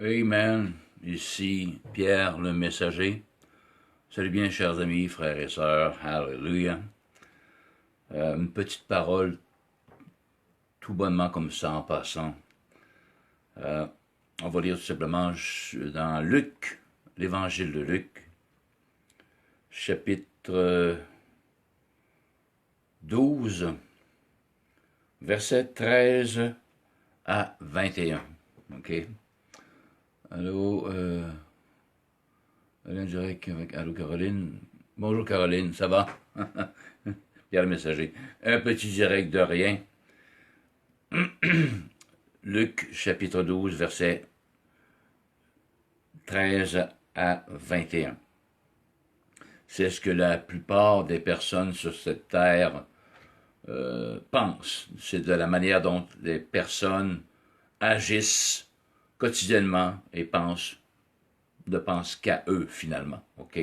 Amen. Ici Pierre le messager. Salut bien, chers amis, frères et sœurs. Alléluia. Une petite parole, tout bonnement comme ça en passant. On va lire tout simplement dans Luc, l'évangile de Luc, chapitre 12, versets 13 à 21. OK? Allô, Alain direct avec Allô Caroline. Bonjour Caroline, ça va? Pierre le messager. Un petit direct de rien. Luc chapitre 12, versets 13 à 21. C'est ce que la plupart des personnes sur cette terre pensent. C'est de la manière dont les personnes agissent quotidiennement et ne pensent qu'à eux finalement. OK?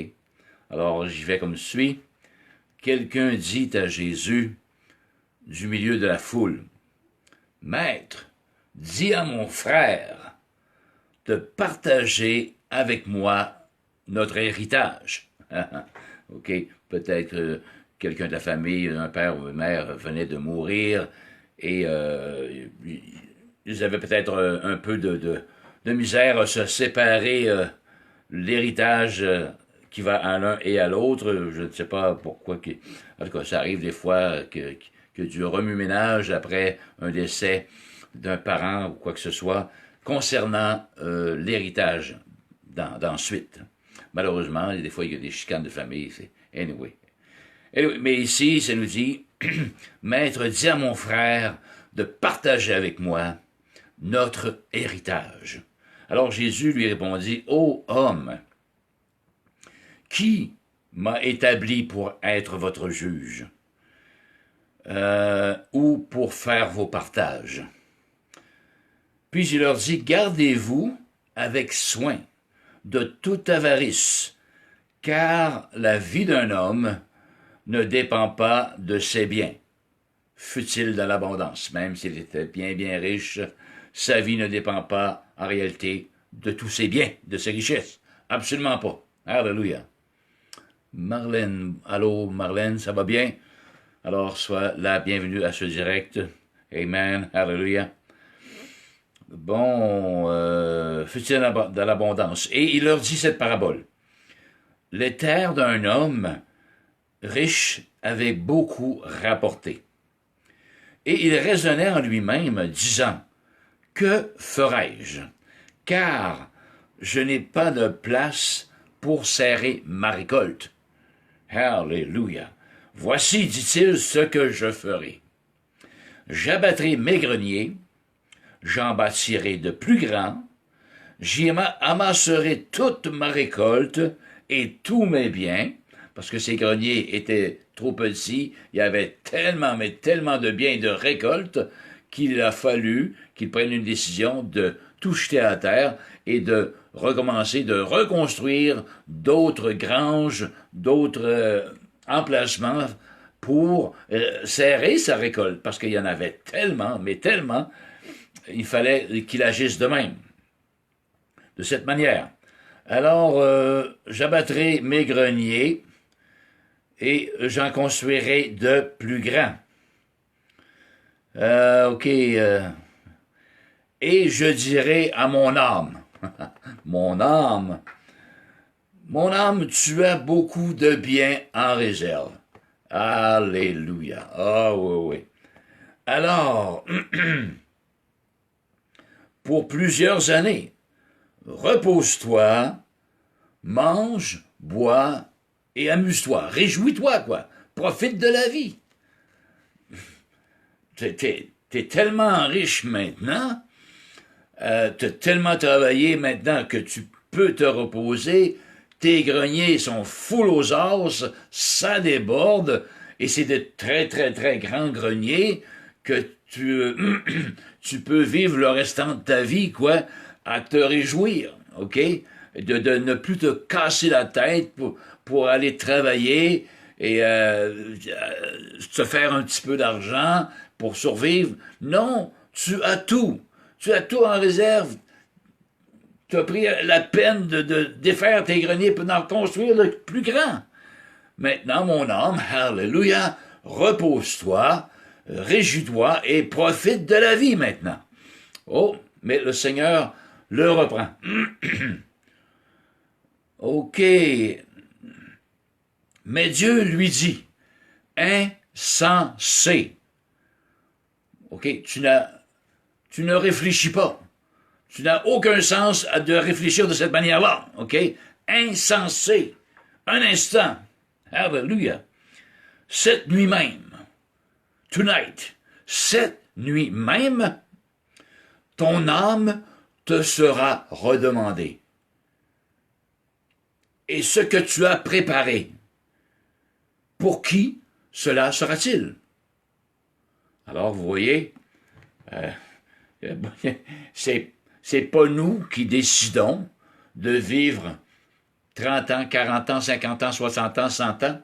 Alors j'y vais comme suit. Quelqu'un dit à Jésus du milieu de la foule, « Maître, dis à mon frère de partager avec moi notre héritage. » OK? Peut-être que quelqu'un de la famille, un père ou une mère venait de mourir et ils avaient peut-être un peu de misère à se séparer l'héritage qui va à l'un et à l'autre. Je ne sais pas pourquoi. En tout cas, ça arrive des fois que du remue-ménage après un décès d'un parent ou quoi que ce soit concernant l'héritage d'ensuite. Malheureusement, des fois, il y a des chicanes de famille. Anyway. Mais ici, ça nous dit, « Maître, dis à mon frère de partager avec moi notre héritage. » Alors Jésus lui répondit, « Ô homme, qui m'a établi pour être votre juge ou pour faire vos partages? » Puis il leur dit, « Gardez-vous avec soin de toute avarice, car la vie d'un homme ne dépend pas de ses biens, fût-il de l'abondance. Même s'il était bien, bien riche, sa vie ne dépend pas, en réalité, de tous ses biens, de ses richesses. Absolument pas. Alléluia. Marlène, allô Marlène, ça va bien? Alors, sois la bienvenue à ce direct. Amen. Alléluia. Bon, fut-il de l'abondance. Et il leur dit cette parabole. Les terres d'un homme riche avaient beaucoup rapporté. Et il raisonnait en lui-même, disant, « Que ferai-je? Car je n'ai pas de place pour serrer ma récolte. » Alléluia. « Voici, dit-il, ce que je ferai. J'abattrai mes greniers, j'en bâtirai de plus grands, j'y amasserai toute ma récolte et tous mes biens, parce que ces greniers étaient trop petits, il y avait tellement, mais tellement de biens et de récoltes qu'il a fallu qu'il prenne une décision de tout jeter à terre et de recommencer, de reconstruire d'autres granges, d'autres emplacements pour serrer sa récolte, parce qu'il y en avait tellement, mais tellement, il fallait qu'il agisse de même, de cette manière. Alors, j'abattrai mes greniers et j'en construirai de plus grands. OK. Et je dirai à mon âme, mon âme, tu as beaucoup de biens en réserve. Alléluia. Ah oui, oui. Alors, pour plusieurs années, repose-toi, mange, bois et amuse-toi. Réjouis-toi, quoi. Profite de la vie. T'es tellement riche maintenant, t'as tellement travaillé maintenant que tu peux te reposer, tes greniers sont full aux os, ça déborde, et c'est de très, très, très grands greniers que tu peux vivre le restant de ta vie, quoi, à te réjouir, OK? De ne plus te casser la tête pour aller travailler et se faire un petit peu d'argent pour survivre. Non, tu as tout. Tu as tout en réserve. Tu as pris la peine de défaire tes greniers pour en construire le plus grand. Maintenant, mon âme, alléluia, repose-toi, réjouis-toi et profite de la vie maintenant. Oh, mais le Seigneur le reprend. OK. Mais Dieu lui dit, insensé. OK, tu ne réfléchis pas. Tu n'as aucun sens de réfléchir de cette manière-là. OK? Insensé. Un instant. Hallelujah. Cette nuit même, tonight, cette nuit même, ton âme te sera redemandée. Et ce que tu as préparé, pour qui cela sera-t-il? Alors, vous voyez, c'est pas nous qui décidons de vivre 30 ans, 40 ans, 50 ans, 60 ans, 100 ans.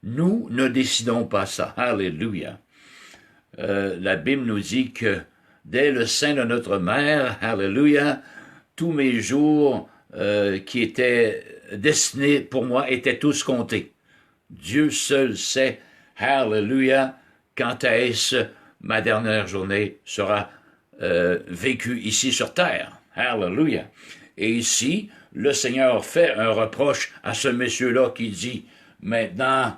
Nous ne décidons pas ça. Alléluia. La Bible nous dit que dès le sein de notre mère, alléluia, tous mes jours qui étaient destinés pour moi étaient tous comptés. Dieu seul sait, alléluia, quand est-ce ma dernière journée sera vécue ici sur terre. Alléluia. Et ici, le Seigneur fait un reproche à ce monsieur-là qui dit, maintenant,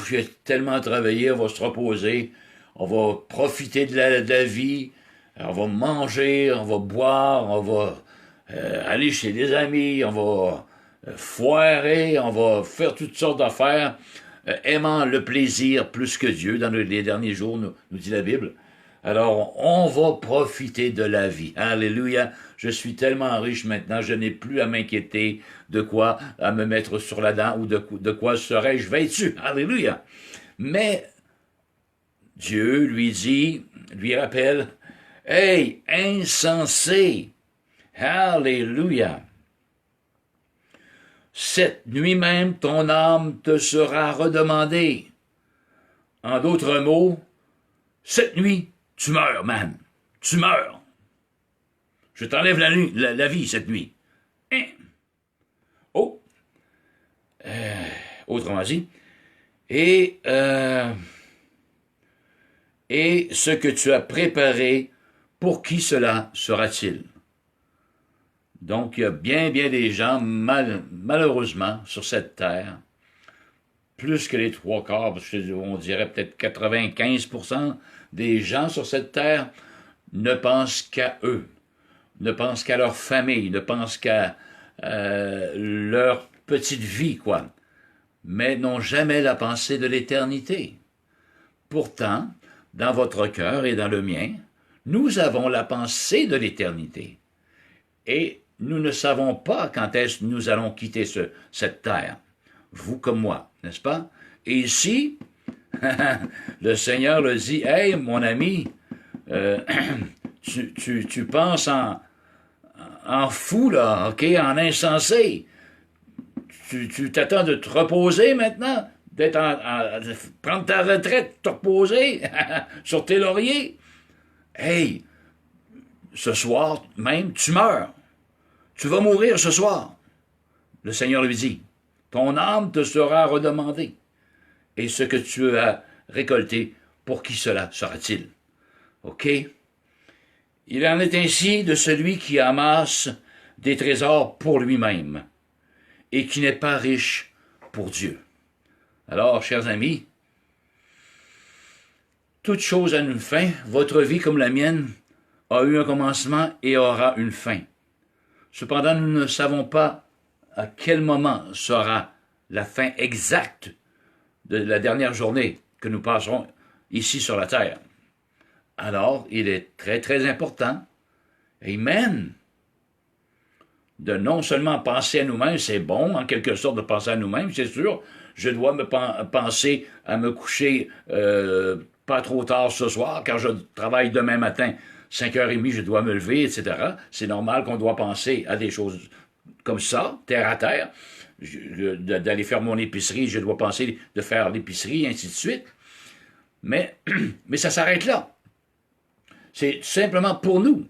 j'ai tellement travaillé, on va se reposer, on va profiter de la vie, on va manger, on va boire, on va aller chez des amis, on va foirer, on va faire toutes sortes d'affaires, aimant le plaisir plus que Dieu dans les derniers jours, nous dit la Bible. Alors, on va profiter de la vie. Alléluia. Je suis tellement riche maintenant, je n'ai plus à m'inquiéter de quoi à me mettre sur la dent ou de quoi serais-je vêtu. Alléluia. Mais Dieu lui rappelle, « Hey, insensé! Alléluia! Cette nuit même, ton âme te sera redemandée. » En d'autres mots, cette nuit, tu meurs, man. Tu meurs. Je t'enlève la vie cette nuit. Hein? Oh. Autrement dit. Et ce que tu as préparé, pour qui cela sera-t-il? Donc, il y a bien des gens, malheureusement, sur cette terre, plus que les 3/4, parce qu'on dirait peut-être 95% des gens sur cette terre ne pensent qu'à eux, ne pensent qu'à leur famille, ne pensent qu'à leur petite vie, quoi, mais n'ont jamais la pensée de l'éternité. Pourtant, dans votre cœur et dans le mien, nous avons la pensée de l'éternité. Et nous ne savons pas quand est-ce que nous allons quitter cette terre, vous comme moi, n'est-ce pas? Et ici, le Seigneur le dit, « Hey, mon ami, tu penses en fou, là, OK, en insensé. Tu t'attends de te reposer maintenant, prendre ta retraite, te reposer sur tes lauriers. Hey, ce soir même, tu meurs. Tu vas mourir ce soir. » Le Seigneur lui dit, « Ton âme te sera redemandée. Et ce que tu as récolté, pour qui cela sera-t-il? » OK? Il en est ainsi de celui qui amasse des trésors pour lui-même et qui n'est pas riche pour Dieu. Alors, chers amis, toute chose a une fin. Votre vie, comme la mienne, a eu un commencement et aura une fin. Cependant, nous ne savons pas à quel moment sera la fin exacte de la dernière journée que nous passerons ici sur la terre. Alors, il est très, très important, amen, de non seulement penser à nous-mêmes, c'est bon, en quelque sorte, de penser à nous-mêmes, c'est sûr, je dois me penser à me coucher pas trop tard ce soir, car je travaille demain matin, 5h30, je dois me lever, etc. C'est normal qu'on doit penser à des choses comme ça, terre à terre, d'aller faire mon épicerie, je dois penser de faire l'épicerie, ainsi de suite. Mais ça s'arrête là. C'est simplement pour nous.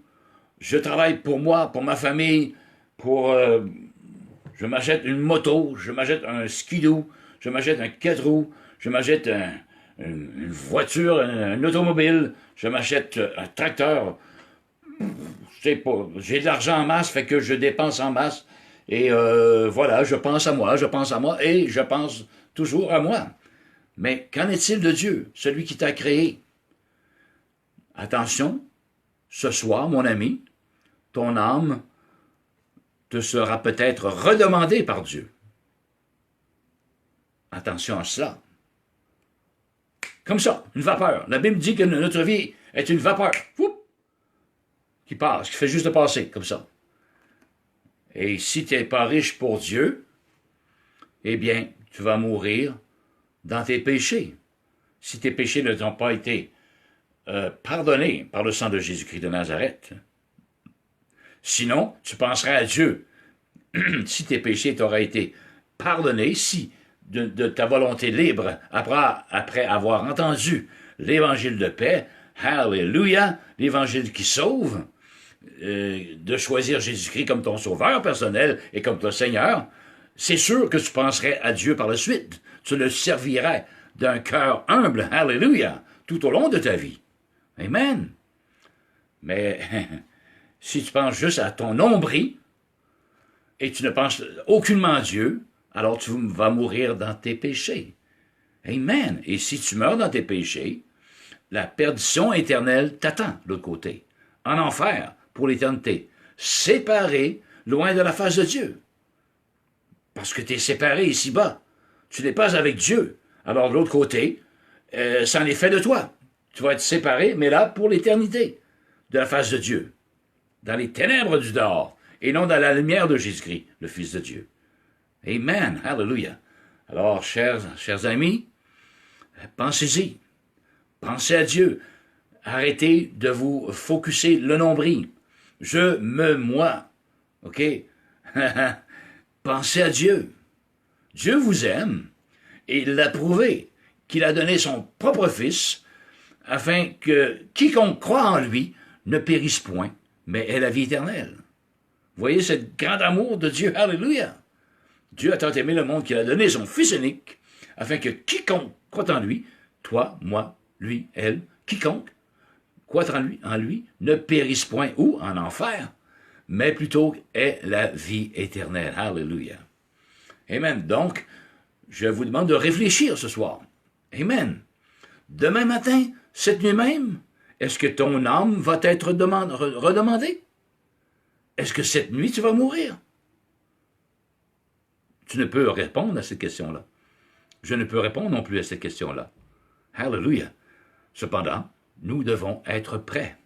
je travaille pour moi, pour ma famille, je m'achète une moto, je m'achète un skidoo, je m'achète un 4 roues, je m'achète une voiture, un automobile, je m'achète un tracteur. Je sais pas, j'ai de l'argent en masse, fait que je dépense en masse. Et voilà, je pense à moi, et je pense toujours à moi. Mais qu'en est-il de Dieu, celui qui t'a créé? Attention, ce soir, mon ami, ton âme te sera peut-être redemandée par Dieu. Attention à cela. Comme ça, une vapeur. La Bible dit que notre vie est une vapeur. Oups, qui passe, qui fait juste de passer, comme ça. Et si tu n'es pas riche pour Dieu, eh bien, tu vas mourir dans tes péchés. Si tes péchés ne t'ont pas été pardonnés par le sang de Jésus-Christ de Nazareth. Sinon, tu penserais à Dieu. Si tes péchés t'auraient été pardonnés, si de ta volonté libre, après avoir entendu l'évangile de paix, Alléluia, l'évangile qui sauve, de choisir Jésus-Christ comme ton sauveur personnel et comme ton Seigneur, c'est sûr que tu penserais à Dieu par la suite. Tu le servirais d'un cœur humble, Alléluia, tout au long de ta vie. Amen. Mais si tu penses juste à ton nombril et tu ne penses aucunement à Dieu, alors tu vas mourir dans tes péchés. Amen. Et si tu meurs dans tes péchés, la perdition éternelle t'attend de l'autre côté, en enfer pour l'éternité, séparé, loin de la face de Dieu. Parce que tu es séparé ici-bas. Tu n'es pas avec Dieu. Alors de l'autre côté, c'en est fait de toi. Tu vas être séparé, mais là, pour l'éternité, de la face de Dieu, dans les ténèbres du dehors, et non dans la lumière de Jésus-Christ, le Fils de Dieu. Amen. Hallelujah. Alors, chers amis, pensez-y. Pensez à Dieu. Arrêtez de vous focusser le nombril. Moi. OK? Pensez à Dieu. Dieu vous aime et il l'a prouvé qu'il a donné son propre Fils afin que quiconque croit en lui ne périsse point, mais ait la vie éternelle. Voyez ce grand amour de Dieu. Alléluia. Dieu a tant aimé le monde qu'il a donné son Fils unique afin que quiconque croit en lui, toi, moi, lui, elle, quiconque croit en lui ne périsse point ou en enfer, mais plutôt ait la vie éternelle. Alléluia. Amen. Donc, je vous demande de réfléchir ce soir. Amen. Demain matin, cette nuit même, est-ce que ton âme va être redemandée? Est-ce que cette nuit, tu vas mourir? Tu ne peux répondre à cette question-là. Je ne peux répondre non plus à cette question-là. Hallelujah. Cependant, nous devons être prêts.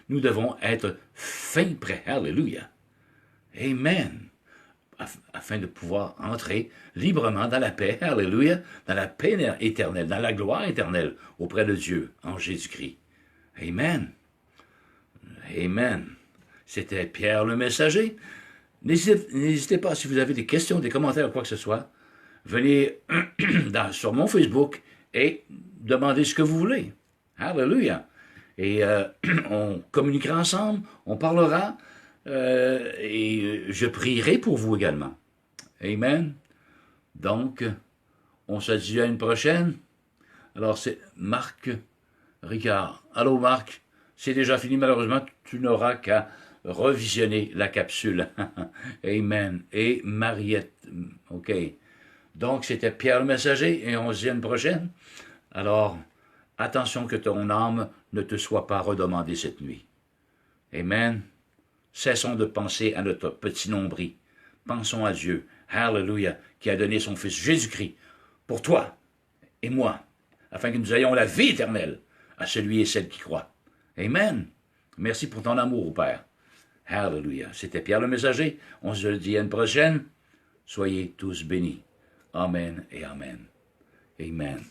Nous devons être fin prêts. Hallelujah. Amen. Afin de pouvoir entrer librement dans la paix, Alléluia, dans la paix éternelle, dans la gloire éternelle auprès de Dieu en Jésus-Christ. Amen. Amen. C'était Pierre le messager. N'hésitez pas, si vous avez des questions, des commentaires ou quoi que ce soit, venez sur mon Facebook et demandez ce que vous voulez. Alléluia. Et on communiquera ensemble, on parlera, et je prierai pour vous également. Amen. Donc, on se dit à une prochaine. Alors, c'est Marc Ricard. Allô, Marc. C'est déjà fini, malheureusement. Tu n'auras qu'à revisionner la capsule. Amen. Et Mariette. OK. Donc, c'était Pierre le Messager et on se dit à une prochaine. Alors, attention que ton âme ne te soit pas redemandée cette nuit. Amen. Cessons de penser à notre petit nombril. Pensons à Dieu, Hallelujah, qui a donné son Fils Jésus-Christ pour toi et moi, afin que nous ayons la vie éternelle à celui et celle qui croit. Amen. Merci pour ton amour, Père. Hallelujah. C'était Pierre le Messager. On se dit à une prochaine. Soyez tous bénis. Amen et Amen. Amen.